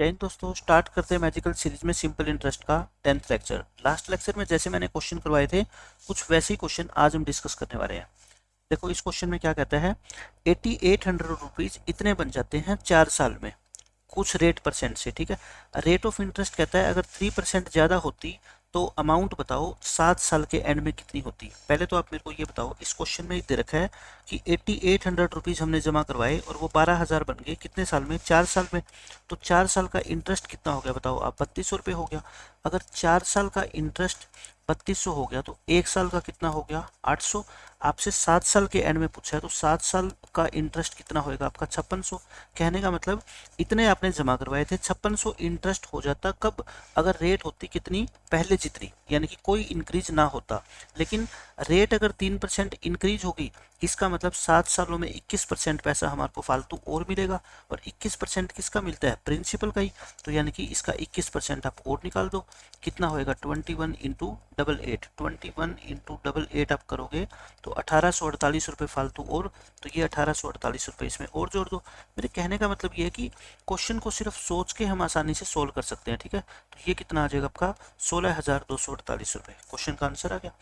जय हिंद दोस्तों, स्टार्ट करते हैं मैजिकल सीरीज में सिंपल इंटरेस्ट का 10th लेक्चर। लास्ट लेक्चर में जैसे मैंने क्वेश्चन करवाए थे, कुछ वैसे ही क्वेश्चन आज हम डिस्कस करने वाले हैं। देखो इस क्वेश्चन में क्या कहता है, 8800 रुपीज इतने बन जाते हैं 4 साल में कुछ रेट परसेंट से। ठीक है, रेट ऑफ इंटरेस्ट कहता है अगर 3% ज़्यादा होती तो अमाउंट बताओ 7 साल के एंड में कितनी होती। पहले तो आप मेरे को ये बताओ, इस क्वेश्चन में दे रखा है कि 8800 रुपीज हमने जमा करवाए और वो 12,000 बन गए कितने साल में, 4 साल में। तो 4 साल का इंटरेस्ट कितना हो गया बताओ आप, 3200 रुपये हो गया। अगर 4 साल का इंटरेस्ट 3200 हो गया तो 1 साल का कितना हो गया, 800। आपसे 7 साल के एंड में पूछा है तो 7 साल का इंटरेस्ट कितना होएगा आपका, 5600। कहने का मतलब इतने आपने जमा करवाए थे, 5600 इंटरेस्ट हो जाता कब, अगर रेट होती कितनी, पहले जितनी, यानी कि कोई इंक्रीज ना होता। लेकिन रेट अगर 3% इंक्रीज होगी, इसका मतलब 7 सालों में 21% पैसा हमारे को फालतू और मिलेगा। और 21% किसका मिलता है, प्रिंसिपल का ही। तो यानी कि इसका 21% आप और निकाल दो, कितना होएगा 21 इंटू 88। 21 इंटू 88 आप करोगे तो 1848 रुपये फालतू और, तो ये 1848 रुपये इसमें और जोड़ दो। मेरे कहने का मतलब ये है कि क्वेश्चन को सिर्फ सोच के हम आसानी से सोल्व कर सकते हैं। ठीक है, तो ये कितना आ जाएगा आपका 16,248 रुपये। क्वेश्चन का आंसर आ गया।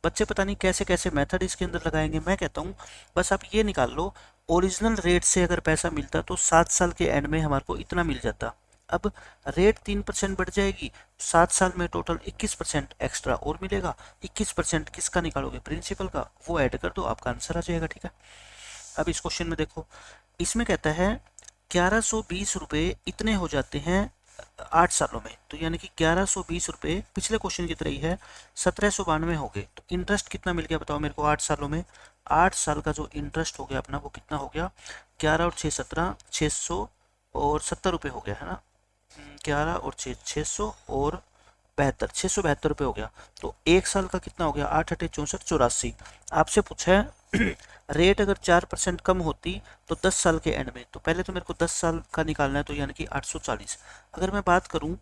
बच्चे पता नहीं कैसे कैसे मेथड इसके अंदर लगाएंगे, मैं कहता हूँ बस आप ये निकाल लो, ओरिजिनल रेट से अगर पैसा मिलता तो 7 साल के एंड में हमारे को इतना मिल जाता। अब रेट 3% बढ़ जाएगी, 7 साल में टोटल 21% एक्स्ट्रा और मिलेगा। 21% किसका निकालोगे, प्रिंसिपल का, वो ऐड कर दो, आपका आंसर आ जाएगा। ठीक है, अब इस क्वेश्चन में देखो, इसमें कहता है 1120 रुपये इतने हो जाते हैं 8 सालों में। तो यानी कि 1120 रुपये पिछले क्वेश्चन की तरह ही है, 1792 हो गए। तो इंटरेस्ट कितना मिल गया बताओ मेरे को 8 सालों में। 8 साल का जो इंटरेस्ट हो गया अपना वो कितना हो गया, 11 और 6 17, 670 रुपये हो गया है ना। 11 और 6 600 और 72, 672 रुपये हो गया। तो 1 साल का कितना हो गया, 8 8 64 84। आपसे पूछा है रेट अगर 4% कम होती तो 10 साल के एंड में। तो पहले तो मेरे को 10 साल का निकालना है, तो यानी कि 840। अगर मैं बात करूं,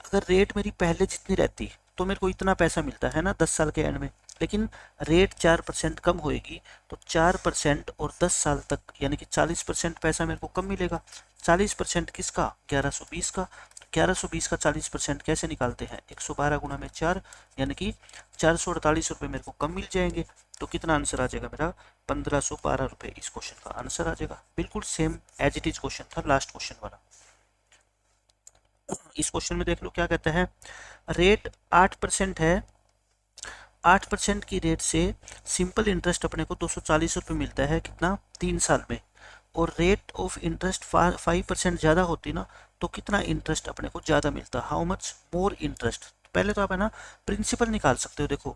अगर रेट मेरी पहले जितनी रहती तो मेरे को इतना पैसा मिलता है ना 10 साल के एंड में। लेकिन रेट 4% कम होएगी तो 4% और 10 साल तक यानी कि 40% पैसा मेरे को कम मिलेगा। 40% किसका, 1120 का। 1120 का 40% कैसे निकालते हैं, 112 गुना में 4, यानी कि 448 रुपये मेरे को कम मिल जाएंगे। तो कितना आंसर आ जाएगा मेरा, 1512 रुपये। इस क्वेश्चन का आंसर आ जाएगा। बिल्कुल same as it is question था लास्ट क्वेश्चन वाला। इस क्वेश्चन में देख लो क्या कहता है, रेट 8% है, 8% की रेट से सिंपल इंटरेस्ट अपने को 240 रुपये मिलता है, कितना, 3 साल में। और रेट ऑफ इंटरेस्ट 5% ज़्यादा होती ना तो कितना इंटरेस्ट अपने को ज़्यादा मिलता, हाउ मच मोर इंटरेस्ट। पहले तो आप है ना प्रिंसिपल निकाल सकते हो। देखो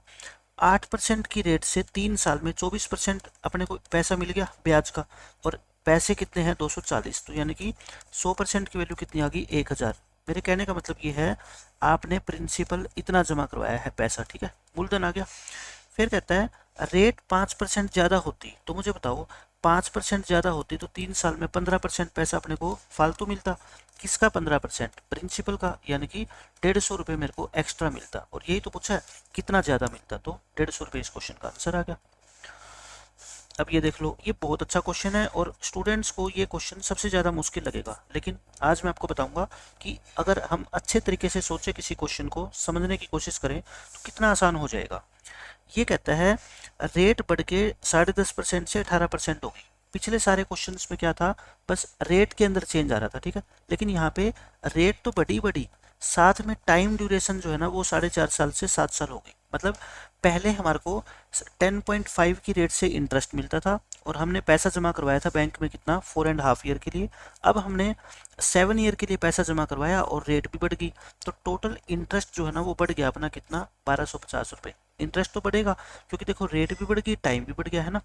8% की रेट से 3 साल में 24% अपने को पैसा मिल गया ब्याज का, और पैसे कितने हैं 240। तो यानी कि 100% की वैल्यू कितनी आ गई, 1000। मेरे कहने का मतलब ये है आपने प्रिंसिपल इतना जमा करवाया है पैसा। ठीक है, मूलधन आ गया। फिर कहता है रेट 5% ज़्यादा होती, तो मुझे बताओ 5% ज़्यादा होती तो 3 साल में 15% पैसा अपने को फालतू मिलता। किसका 15%, प्रिंसिपल का, यानी कि 150 रुपये मेरे को एक्स्ट्रा मिलता। और यही तो पूछा है कितना ज़्यादा मिलता, तो 150 रुपये इस क्वेश्चन का आंसर आ गया। अब ये देख लो, ये बहुत अच्छा क्वेश्चन है और स्टूडेंट्स को ये क्वेश्चन सबसे ज़्यादा मुश्किल लगेगा। लेकिन आज मैं आपको बताऊंगा कि अगर हम अच्छे तरीके से सोचे, किसी क्वेश्चन को समझने की कोशिश करें तो कितना आसान हो जाएगा। ये कहता है रेट बढ़ के 10.5% से 18% होगी। पिछले सारे क्वेश्चंस में क्या था, बस रेट के अंदर चेंज आ रहा था। ठीक है, लेकिन यहाँ पे रेट तो बढ़ी, साथ में टाइम ड्यूरेशन जो है ना वो 4.5 साल से 7 साल हो गई। मतलब पहले हमारे को 10.5 की रेट से इंटरेस्ट मिलता था और हमने पैसा जमा करवाया था बैंक में कितना, 4.5 ईयर के लिए। अब हमने 7 ईयर के लिए पैसा जमा करवाया और रेट भी बढ़ गई, तो टोटल इंटरेस्ट जो है ना वो बढ़ गया अपना कितना, 1250 रुपये। इंटरेस्ट तो बढ़ेगा क्योंकि देखो रेट भी बढ़ गई, टाइम भी बढ़ गया है ना।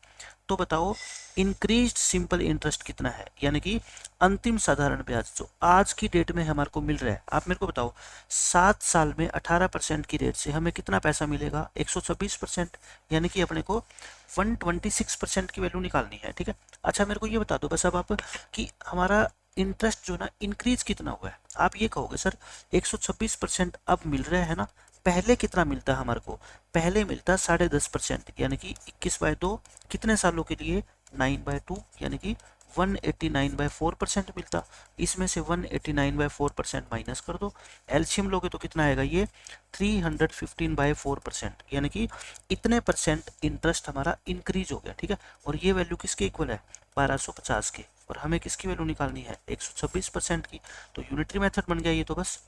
तो बताओ इंक्रीज्ड सिंपल इंटरेस्ट कितना है, यानी कि अंतिम साधारण ब्याज जो आज की डेट में हमारे को मिल रहा है। आप मेरे को बताओ 7 साल में 18% की रेट से हमें कितना पैसा मिलेगा, 126%, यानी कि अपने को 126% की वैल्यू निकालनी है। ठीक है, अच्छा मेरे को ये बता दो बस अब आप कि हमारा इंटरेस्ट जो ना इंक्रीज कितना हुआ है। आप ये कहोगे सर 126% अब मिल रहा है ना, पहले कितना मिलता है हमारे को, पहले मिलता 10.5%, यानी कि 21/2 कितने सालों के लिए, 9/2, यानी कि 189/4% मिलता, इसमें से 189/4% माइनस कर दो, एलसीएम लोगे तो कितना आएगा ये 315/4%, यानी कि इतने परसेंट इंटरेस्ट हमारा इंक्रीज हो गया। ठीक है, और ये वैल्यू किसके इक्वल है 1250 के, और हमें किसकी वैल्यू निकालनी है 126% की। तो यूनिटरी मेथड बन गया ये तो बस।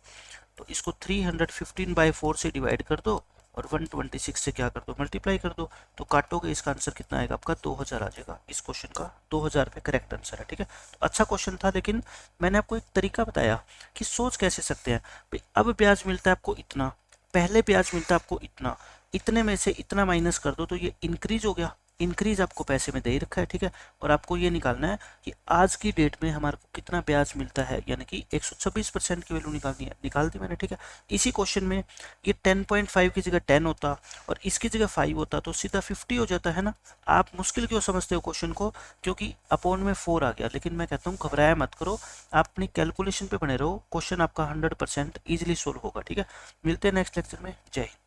तो इसको 315/4 से डिवाइड कर दो और 126 से क्या कर दो मल्टीप्लाई कर दो, तो काटोगे इसका आंसर कितना आएगा आपका 2000 आ जाएगा। इस क्वेश्चन का 2000 पे करेक्ट आंसर है। ठीक है, तो अच्छा क्वेश्चन था, लेकिन मैंने आपको एक तरीका बताया कि सोच कैसे सकते हैं भाई। अब ब्याज मिलता है आपको इतना, पहले ब्याज मिलता है आपको इतना, इतने में से इतना माइनस कर दो तो ये इंक्रीज हो गया, इंक्रीज आपको पैसे में दे ही रखा है। ठीक है, और आपको ये निकालना है कि आज की डेट में हमारे को कितना ब्याज मिलता है, यानी कि 126% की वैल्यू निकालनी है, निकाल दी मैंने। ठीक है, इसी क्वेश्चन में ये 10.5 की जगह 10 होता और इसकी जगह 5 होता तो सीधा 50 हो जाता है ना। आप मुश्किल क्यों समझते हो क्वेश्चन को, क्योंकि अपॉन में 4 आ गया, लेकिन मैं कहता हूँ घबराया मत करो, आप अपनी कैलकुलेशन पे बने रहो, क्वेश्चन आपका 100% ईजिली सोल्व होगा। ठीक है, मिलते हैं नेक्स्ट लेक्चर में, जय हिंद।